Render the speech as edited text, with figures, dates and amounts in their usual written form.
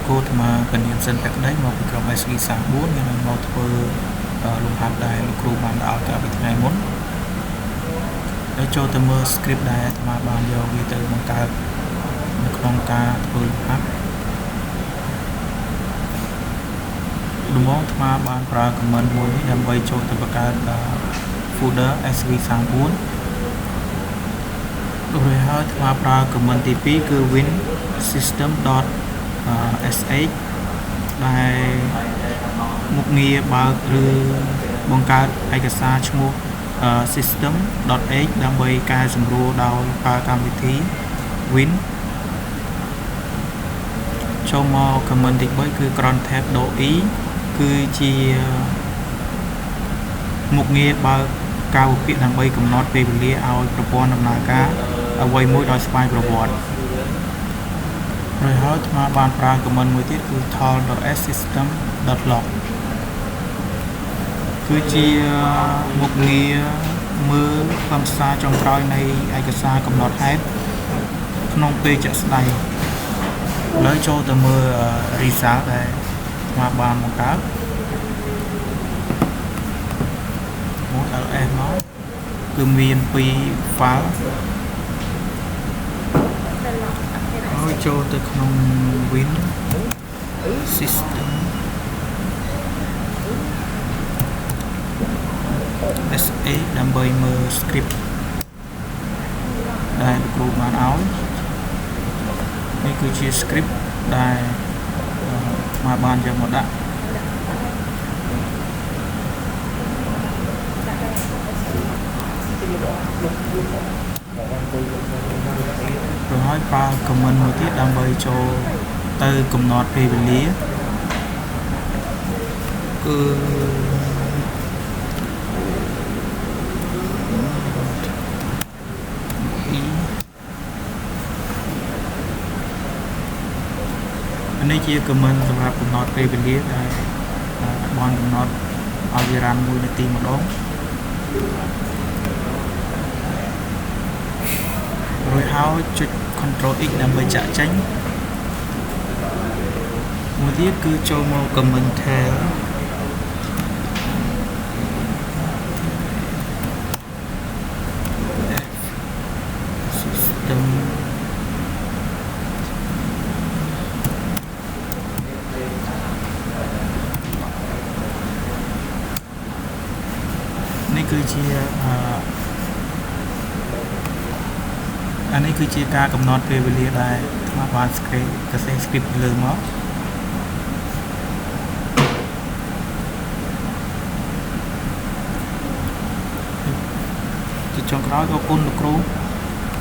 គោលថ្មកញ្ញាសិនតែក្តីមកពីក្រុម SG 34យើងនឹងមកធ្វើលំហាត់ដែលលោកគ្រូបានឲ្យកាលពីថ្ងៃមុនហើយចូលទៅមើល script ដែលអាត្មាបានយកវាទៅបង្កើតនៅក្នុងការធ្វើលំហាត់ដំបូងអាត្មាបានប្រើ command មួយនេះដើម្បីចូលទៅបង្កើត folder SG 34រួចហើយអាត្មាប្រើ command ទី2គឺ win system.sh ដែលមុខងារបើកឬបង្កើតឯកសារឈ្មោះ system.h ដើម្បីកែសម្រួលដោយប្រើកម្មវិធី win ចូលមក command ទី3គឺ cron tab .e គឺជាមុខងារបើកការវិភាគដើម្បីកំណត់ពេលវេលាឲ្យប្រព័ន្ធដំណើរការអ្វីមួយដោយស្វ័យប្រវត្តិហើយអាត្មាបានប្រើ command មួយទៀតគឺ tol.s system.log គឺជាមុខងារមើលខ្លឹមសារចុងក្រោយនៃឯកសារកំណត់ហេតុក្នុងពេលជាក់ស្ដែងឥឡូវចូលទៅមើល result ដែលអាត្មាបានបង្កើតមួយ ls មកគឺមាន2 file ហើយចូលទៅក្នុង win system SA ដើម្បីមើល script ដែលលោកគ្រូបានឲ្យនេះគឺជា script ដែលមកបានយកមកដាក់rồiហើយប្រើ command មួយទៀតដើម្បីចូលទៅកំណត់ពេលវេលាគឺនេះជា command សម្រាប់កំណត់ពេលវេលាដែលបានកំណត់ឲ្យវារ៉ាន់1នាទីម្ដងរួចហើយចុច Ctrl X ដើម្បីចាក់ចេញមួយទៀតគឺចូលមក command tail នេះគឺជាអានេះគឺជាការកំណត់ពេលវេលាដែលអាត្មាបាន script លើមកជាចុងក្រោយអរគុណលោកគ្រូ